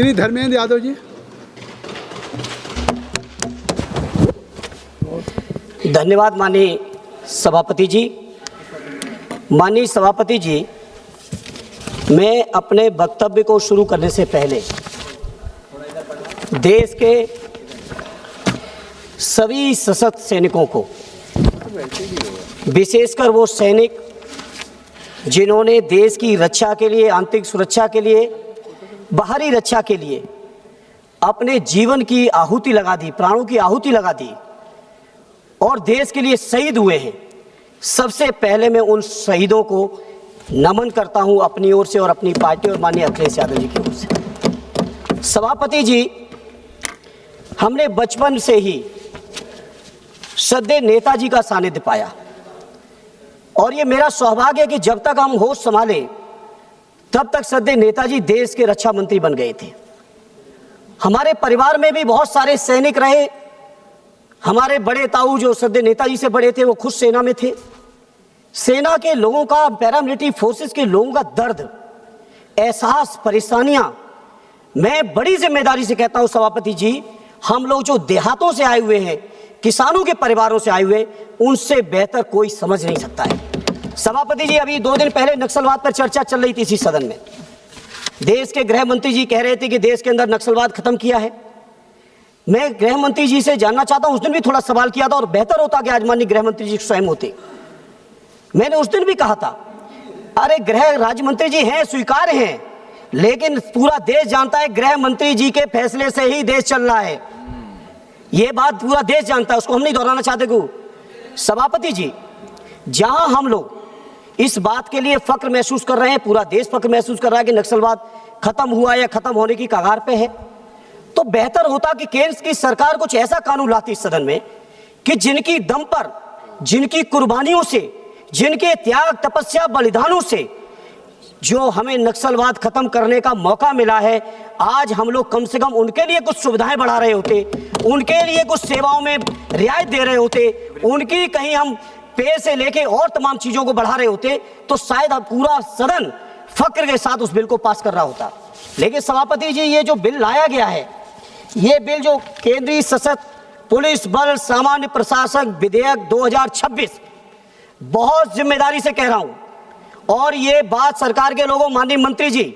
श्री धर्मेंद्र यादव जी। धन्यवाद माननीय सभापति जी। माननीय सभापति जी, मैं अपने वक्तव्य को शुरू करने से पहले देश के सभी सशस्त्र सैनिकों को, विशेषकर वो सैनिक जिन्होंने देश की रक्षा के लिए, आंतरिक सुरक्षा के लिए, बाहरी रक्षा के लिए अपने जीवन की आहुति लगा दी, प्राणों की आहुति लगा दी और देश के लिए शहीद हुए हैं, सबसे पहले मैं उन शहीदों को नमन करता हूं अपनी ओर से और अपनी पार्टी और माननीय अखिलेश यादव जी की ओर से। सभापति जी, हमने बचपन से ही श्रद्धेय नेताजी का सानिध्य पाया और ये मेरा सौभाग्य है कि जब तक हम होश संभाले तब तक श्रद्धेय नेताजी देश के रक्षा मंत्री बन गए थे। हमारे परिवार में भी बहुत सारे सैनिक रहे। हमारे बड़े ताऊ जो श्रद्धेय नेताजी से बड़े थे वो खुद सेना में थे। सेना के लोगों का, पैरामिलिट्री फोर्सेस के लोगों का दर्द, एहसास, परेशानियां, मैं बड़ी जिम्मेदारी से कहता हूं सभापति जी, हम लोग जो देहातों से आए हुए हैं, किसानों के परिवारों से आए हुए, उनसे बेहतर कोई समझ नहीं सकता है। सभापति जी, अभी 2 दिन पहले नक्सलवाद पर चर्चा चल रही थी इसी सदन में। देश के गृह मंत्री जी कह रहे थे कि देश के अंदर नक्सलवाद खत्म किया है। मैं गृह मंत्री जी से जानना चाहता हूं, उस दिन भी थोड़ा सवाल किया था और बेहतर होता कि आज माननीय गृह मंत्री जी स्वयं होते। मैंने उस दिन भी कहा था, अरे गृह राज्य मंत्री जी हैं, स्वीकार हैं, लेकिन पूरा देश जानता है गृह मंत्री जी के फैसले से ही देश चल रहा है। यह बात पूरा देश जानता है, उसको हम नहीं दोहराना चाहते को। सभापति जी, जहां हम लोग इस बात के लिए फक्र महसूस कर रहे हैं, पूरा देश फक्र महसूस कर रहा है कि नक्सलवाद खत्म हुआ या खत्म होने की कगार पे है, तो बेहतर होता कि केंद्र की सरकार कुछ ऐसा कानून लाती इस सदन में कि जिनकी दम पर, जिनकी कुर्बानियों से, जिनके त्याग, तपस्या, बलिदानों से जो हमें नक्सलवाद खत्म करने का मौका मिला है, आज हम लोग कम से कम उनके लिए कुछ सुविधाएं बढ़ा रहे होते, उनके लिए कुछ सेवाओं में रियायत दे रहे होते, उनकी कहीं हम पे से लेके और तमाम चीजों को बढ़ा रहे होते, तो शायद अब पूरा सदन फक्र के साथ उस बिल को पास कर रहा होता। लेकिन सभापति जी, ये जो बिल लाया गया है, ये बिल जो केंद्रीय सशस्त्र पुलिस बल सामान्य प्रशासन विधेयक 2026, बहुत जिम्मेदारी से कह रहा हूं और ये बात सरकार के लोगों, माननीय मंत्री जी,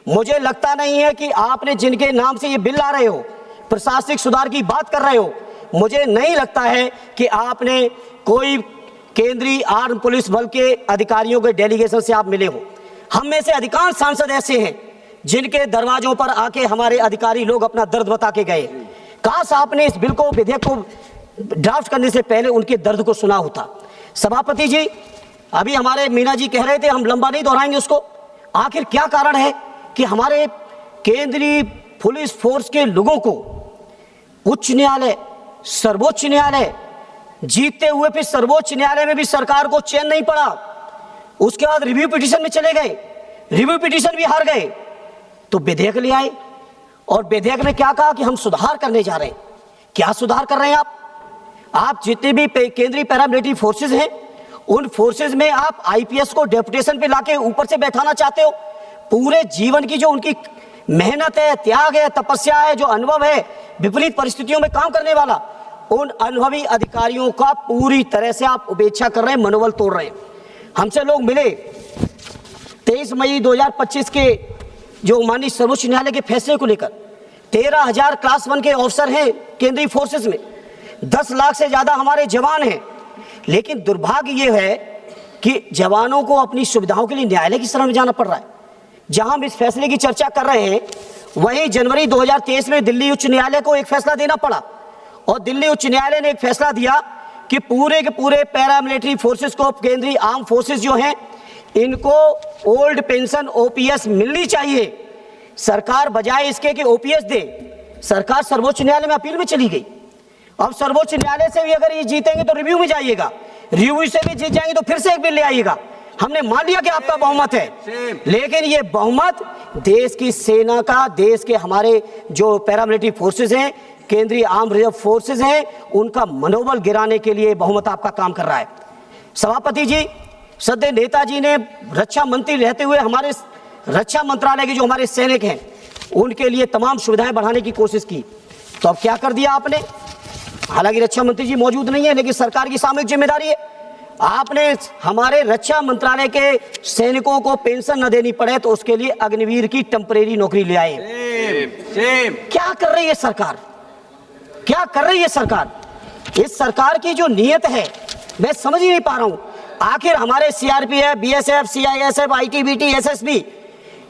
मुझे लगता नहीं है कि आपने जिनके नाम से ये बिल ला रहे हो, प्रशासनिक सुधार की बात कर रहे हो, मुझे नहीं लगता है कि आपने कोई केंद्रीय आर्म पुलिस बल के अधिकारियों के डेलीगेशन से आप मिले हो। हम में से अधिकांश सांसद ऐसे हैं जिनके दरवाजों पर आके हमारे अधिकारी लोग अपना दर्द बता के गए। काश आपने इस बिल को, विधेयक को ड्राफ्ट करने से पहले उनके दर्द को सुना होता। सभापति जी, अभी हमारे मीना जी कह रहे थे, हम लंबा नहीं दोहराएंगे उसको, आखिर क्या कारण है कि हमारे केंद्रीय पुलिस फोर्स के लोगों को उच्च न्यायालय, सर्वोच्च न्यायालय जीतते हुए फिर सर्वोच्च न्यायालय में भी सरकार को चैन नहीं पड़ा, उसके बाद रिव्यू पिटीशन में चले गए, रिव्यू पिटीशन भी हार गए, तो विधेयक ले आए और विधेयक ने क्या कहा कि हम सुधार करने जा रहे हैं। क्या सुधार कर रहे हैं आप जितने भी केंद्रीय पैरामिलिट्री फोर्सेज हैं, उन फोर्सेज में आप आईपीएस को डेपुटेशन पे लाके ऊपर से बैठाना चाहते हो। पूरे जीवन की जो उनकी मेहनत है, त्याग है, तपस्या है, जो अनुभव है, विपरीत परिस्थितियों में काम करने वाला, उन अनुभवी अधिकारियों का पूरी तरह से आप उपेक्षा कर रहे हैं, मनोबल तोड़ रहे हैं। हमसे लोग मिले 23 मई 2025 के जो माननीय सर्वोच्च न्यायालय के फैसले को लेकर, 13,000 क्लास 1 के ऑफिसर हैं केंद्रीय फोर्सेज में, 10 लाख से ज्यादा हमारे जवान हैं, लेकिन दुर्भाग्य ये है कि जवानों को अपनी सुविधाओं के लिए न्यायालय की शरण में जाना पड़ रहा है। जहां हम इस फैसले की चर्चा कर रहे हैं, वहीं जनवरी 2023 में दिल्ली उच्च न्यायालय को एक फैसला देना पड़ा और दिल्ली उच्च न्यायालय ने एक फैसला दिया कि पूरे के पूरे पैरामिलिट्री फोर्सेस को, केंद्रीय आर्म फोर्सेस जो हैं, इनको ओल्ड पेंशन ओपीएस मिलनी चाहिए। सरकार बजाय इसके कि ओपीएस दे, सरकार सर्वोच्च न्यायालय में अपील में चली गई। अब सर्वोच्च न्यायालय से भी अगर ये जीतेंगे तो रिव्यू में जाइएगा, रिव्यू से भी जीत जाएंगे तो फिर से एक बिल ले आइएगा। हमने मान लिया कि आपका बहुमत है, लेकिन ये बहुमत देश की सेना का, देश के हमारे जो पैरामिलिट्री फोर्सेस हैं, केंद्रीय आर्म रिजर्व फोर्सेस हैं, उनका मनोबल गिराने के लिए बहुमत आपका काम कर रहा है। सभापति जी, श्रद्धेय नेताजी ने रक्षा मंत्री रहते हुए हमारे रक्षा मंत्रालय के जो हमारे सैनिक हैं, उनके लिए तमाम सुविधाएं बढ़ाने की कोशिश की। तो अब क्या कर दिया आपने? हालांकि रक्षा मंत्री जी मौजूद नहीं है, लेकिन सरकार की सामूहिक जिम्मेदारी है। आपने हमारे रक्षा मंत्रालय के सैनिकों को पेंशन न देनी पड़े तो उसके लिए अग्निवीर की टेम्परेरी नौकरी ले आए। क्या कर रही है सरकार? क्या कर रही है सरकार? इस सरकार की जो नीयत है मैं समझ ही नहीं पा रहा हूं। आखिर हमारे CRPF, BSF, CISF, ITBP, SSB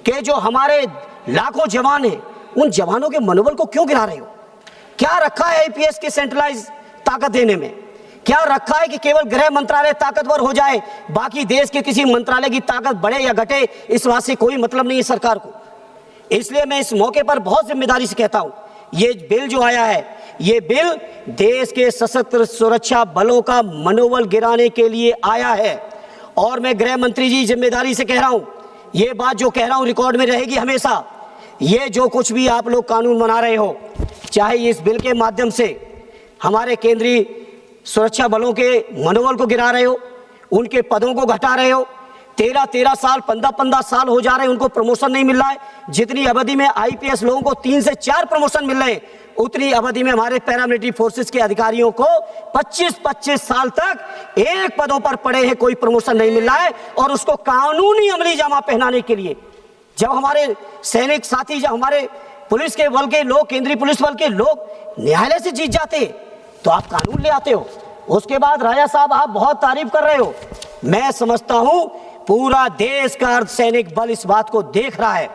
के जो हमारे लाखों जवान हैं, उन जवानों के मनोबल को क्यों गिरा रहे हो? क्या रखा है आईपीएस की सेंट्रलाइज ताकत देने में? क्या रखा है कि केवल गृह मंत्रालय ताकतवर हो जाए, बाकी देश के किसी मंत्रालय की ताकत बढ़े या घटे इस बात से कोई मतलब नहीं है सरकार को। इसलिए मैं इस मौके पर बहुत जिम्मेदारी से कहता हूं, ये बिल जो आया है, ये बिल देश के सशस्त्र सुरक्षा बलों का मनोबल गिराने के लिए आया है। और मैं गृह मंत्री जी जिम्मेदारी से कह रहा हूं, ये बात जो कह रहा हूं रिकॉर्ड में रहेगी हमेशा। ये जो कुछ भी आप लोग कानून बना रहे हो, चाहे इस बिल के माध्यम से हमारे केंद्रीय सुरक्षा बलों के मनोबल को गिरा रहे हो, उनके पदों को घटा रहे हो, 13-13 साल 15-15 साल हो जा रहे हैं, उनको प्रमोशन नहीं मिल रहा है। जितनी अवधि में आईपीएस लोगों को 3 से 4 प्रमोशन मिल रहे हैं, उतनी अवधि में हमारे पैरामिलिट्री फोर्सेस के अधिकारियों को 25-25 साल तक एक पदों पर पड़े हैं, कोई प्रमोशन नहीं मिल रहा है। और उसको कानूनी अमली जामा पहनाने के लिए जब हमारे सैनिक साथी, जब हमारे पुलिस के बल के लोग, केंद्रीय पुलिस बल के लोग न्यायालय से जीत जाते तो आप कानून ले आते हो। उसके बाद राजा साहब आप बहुत तारीफ कर रहे हो, मैं समझता हूं पूरा देश का अर्धसैनिक बल इस बात को देख रहा है,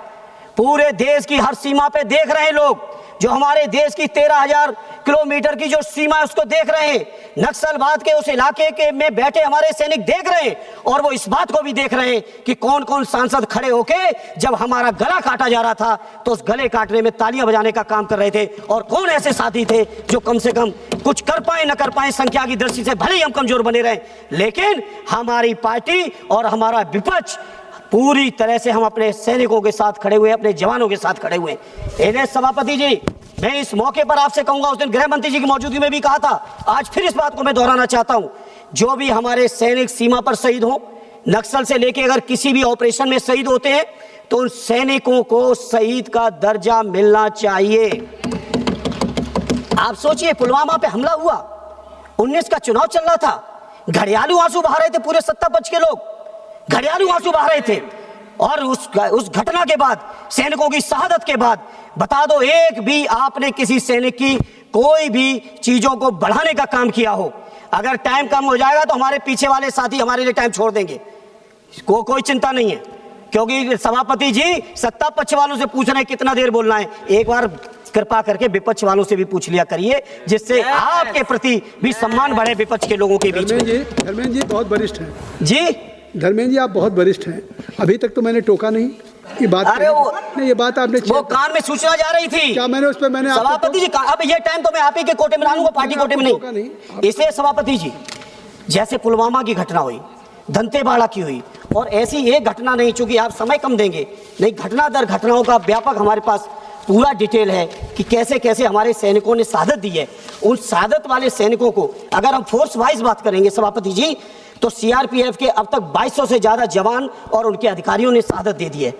पूरे देश की हर सीमा पे देख रहे हैं लोग, जो हमारे देश की 13,000 किलोमीटर की जो सीमा है उसको देख रहे हैं, नक्सलवाद के उस इलाके के में बैठे हमारे सैनिक देख रहे हैं। और वो इस बात को भी देख रहे हैं कि कौन कौन सांसद खड़े होके जब हमारा गला काटा जा रहा था तो उस गले काटने में तालियां बजाने का काम कर रहे थे, और कौन ऐसे साथी थे जो कम से कम कुछ कर पाए न कर पाए, संख्या की दृष्टि से भले ही हम कमजोर बने रहे, लेकिन हमारी पार्टी और हमारा विपक्ष पूरी तरह से हम अपने सैनिकों के साथ खड़े हुए, अपने जवानों के साथ खड़े हुए। इन्हें सभापति जी, मैं इस मौके पर आपसे कहूंगा, उस दिन गृह मंत्री जी की मौजूदगी में भी कहा था, आज फिर इस बात को मैं दोहराना चाहता हूं, जो भी हमारे सैनिक सीमा पर शहीद हो, नक्सल से लेके अगर किसी भी ऑपरेशन में शहीद होते हैं तो उन सैनिकों को शहीद का दर्जा मिलना चाहिए। आप सोचिए, पुलवामा पे हमला हुआ, 19 का चुनाव चल रहा था, घड़ियालू आंसू बहा रहे थे पूरे सत्ता पक्ष के लोग, घड़ियालू आंसू बहा रहे थे। और उस घटना के बाद, सैनिकों की शहादत के बाद, बता दो एक भी आपने किसी सैनिक की कोई भी चीजों को बढ़ाने का काम किया हो? अगर टाइम कम हो जाएगा तो हमारे पीछे वाले साथी हमारे लिए टाइम छोड़ देंगे, कोई चिंता नहीं है, क्योंकि सभापति जी सत्ता पक्ष वालों से पूछ रहे हैं कितना देर बोलना है। एक बार कृपा करके विपक्ष वालों से भी पूछ लिया करिए, जिससे आपके प्रति भी सम्मान बढ़े विपक्ष के लोगों के बीच में। धर्मेंद्र जी बहुत वरिष्ठ हैं जी, धर्मेंद्र जी आप बहुत वरिष्ठ हैं, अभी तक तो मैंने टोका नहीं ये बात। अरे ये बात आपने, वो कान में सूचना जा रही थी, क्या मैंने उस पर मैंने सभापति जी, अब ये टाइम तो मैं आप ही के कोटे में डालूंगा, पार्टी कोटे में नहीं। इसलिए सभापति जी, जैसे पुलवामा की घटना हुई, दंतेवाड़ा की हुई, और ऐसी एक घटना नहीं, चूंकि आप समय कम देंगे, नहीं घटना दर घटनाओं का व्यापक हमारे पास पूरा डिटेल है कि कैसे कैसे हमारे सैनिकों ने शहादत दी है। उन शहादत वाले सैनिकों को अगर हम फोर्स वाइज बात करेंगे सभापति जी, तो सीआरपीएफ के अब तक 2200 से ज्यादा जवान और उनके अधिकारियों ने शहादत दे दी है।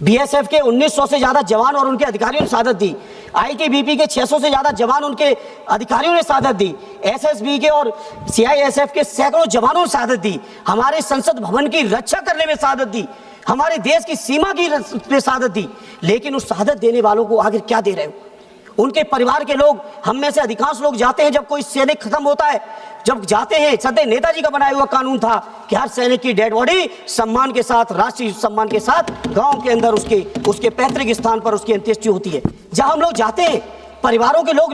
बीएसएफ के 1900 से ज्यादा जवान और उनके अधिकारियों ने शहादत दी। आईटीबीपी के 600 से ज्यादा जवान, उनके अधिकारियों ने शहादत दी। एसएसबी के और सीआईएसएफ के सैकड़ों जवानों ने शहादत दी। हमारे संसद भवन की रक्षा करने में शहादत दी, हमारे देश की सीमा की शहादत दी। लेकिन उस शहादत देने वालों को आखिर क्या दे रहे हो? उनके परिवार के लोग, हम में से अधिकांश लोग जाते हैं जब कोई सैनिक खत्म होता है, जब जाते हैं, सदैव नेताजी का बनाया हुआ कानून था कि हर सैनिक की डेड बॉडी सम्मान के साथ, राष्ट्रीय सम्मान के साथ गांव के अंदर उसके पैतृक स्थान पर उसकी अंत्येष्टि होती है। जहां हम लोग जाते हैं, परिवारों के लोग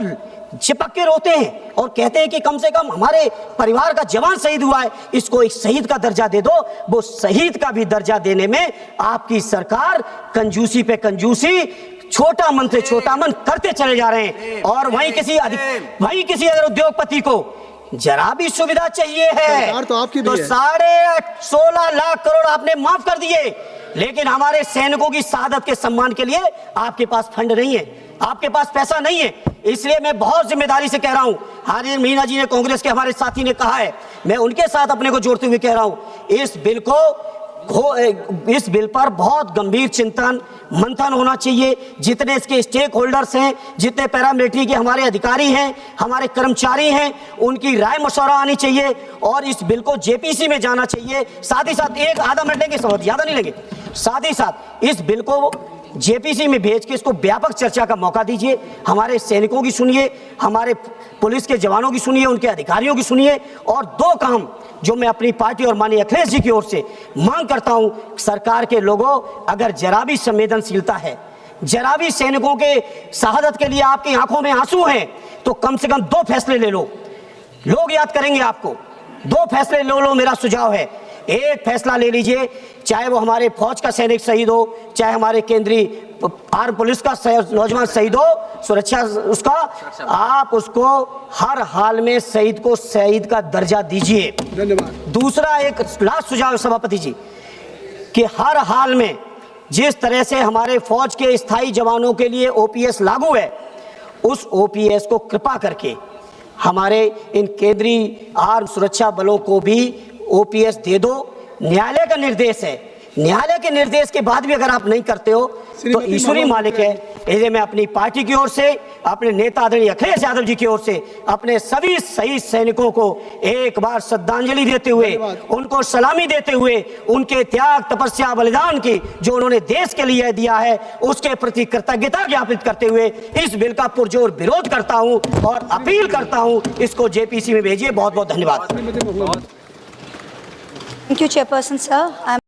चिपक के रोते हैं और कहते हैं कि कम से कम हमारे परिवार का जवान शहीद हुआ है, इसको एक शहीद का दर्जा दे दो। वो शहीद का भी दर्जा देने में आपकी सरकार कंजूसी पे कंजूसी, छोटा मन से छोटा मन करते चले जा रहे हैं। और वहीं किसी अगर उद्योगपति को जरा भी सुविधा चाहिए है तो 16.5 लाख करोड़ आपने माफ कर दिए, लेकिन हमारे सैनिकों की शहादत के सम्मान के लिए आपके पास फंड नहीं है, आपके पास पैसा नहीं है। इसलिए मैं बहुत जिम्मेदारी से कह रहा हूं, हारिर मीना जी ने, कांग्रेस के हमारे साथी ने कहा है, मैं उनके साथ अपने को जोड़ते हुए कह रहा हूं, इस बिल को इस बिल पर बहुत गंभीर चिंतन मंथन होना चाहिए। जितने इसके स्टेक होल्डर्स हैं, जितने पैरामिलिट्री के हमारे अधिकारी हैं, हमारे कर्मचारी हैं, उनकी राय मशवरा आनी चाहिए और इस बिल को जेपीसी में जाना चाहिए। साथ ही साथ एक आधा मिनट लेंगे, समझ ज़्यादा नहीं लेंगे। साथ ही साथ इस बिल को जेपीसी में भेज के इसको व्यापक चर्चा का मौका दीजिए। हमारे सैनिकों की सुनिए, हमारे पुलिस के जवानों की सुनिए, उनके अधिकारियों की सुनिए। और दो काम जो मैं अपनी पार्टी और माननीय अखिलेश जी की ओर से मांग करता हूं, सरकार के लोगों, अगर जरा भी संवेदनशीलता है, जरा भी सैनिकों के शहादत के लिए आपकी आंखों में आंसू हैं, तो कम से कम 2 फैसले ले लो। लोग याद करेंगे आपको। 2 फैसले ले लो, मेरा सुझाव है। एक फैसला ले लीजिए, चाहे वो हमारे फौज का सैनिक शहीद हो, चाहे हमारे केंद्रीय आर्म पुलिस का नौजवान शहीद हो, सुरक्षा उसका, आप उसको हर हाल में शहीद को शहीद का दर्जा दीजिए। धन्यवाद। दूसरा एक लास्ट सुझाव सभापति जी, कि हर हाल में जिस तरह से हमारे फौज के स्थायी जवानों के लिए ओपीएस लागू है, उस ओपीएस को कृपा करके हमारे इन केंद्रीय आर्म सुरक्षा बलों को भी ओपीएस दे दो। न्यायालय का निर्देश है, न्यायालय के निर्देश के बाद भी अगर आप नहीं करते हो तो ईश्वरी मालिक है। इसे मैं अपनी पार्टी की ओर से, अपने नेता आदरणीय अखिलेश यादव जी की ओर से, अपने सभी शहीद सैनिकों को एक बार श्रद्धांजलि देते हुए, उनको सलामी देते हुए, उनके त्याग, तपस्या, बलिदान की जो उन्होंने देश के लिए दिया है, उसके प्रति कृतज्ञता ज्ञापित करते हुए इस बिल का पुरजोर विरोध करता हूं और अपील करता हूं, इसको जेपीसी में भेजिए। बहुत बहुत धन्यवाद। Thank you, Chairperson, sir.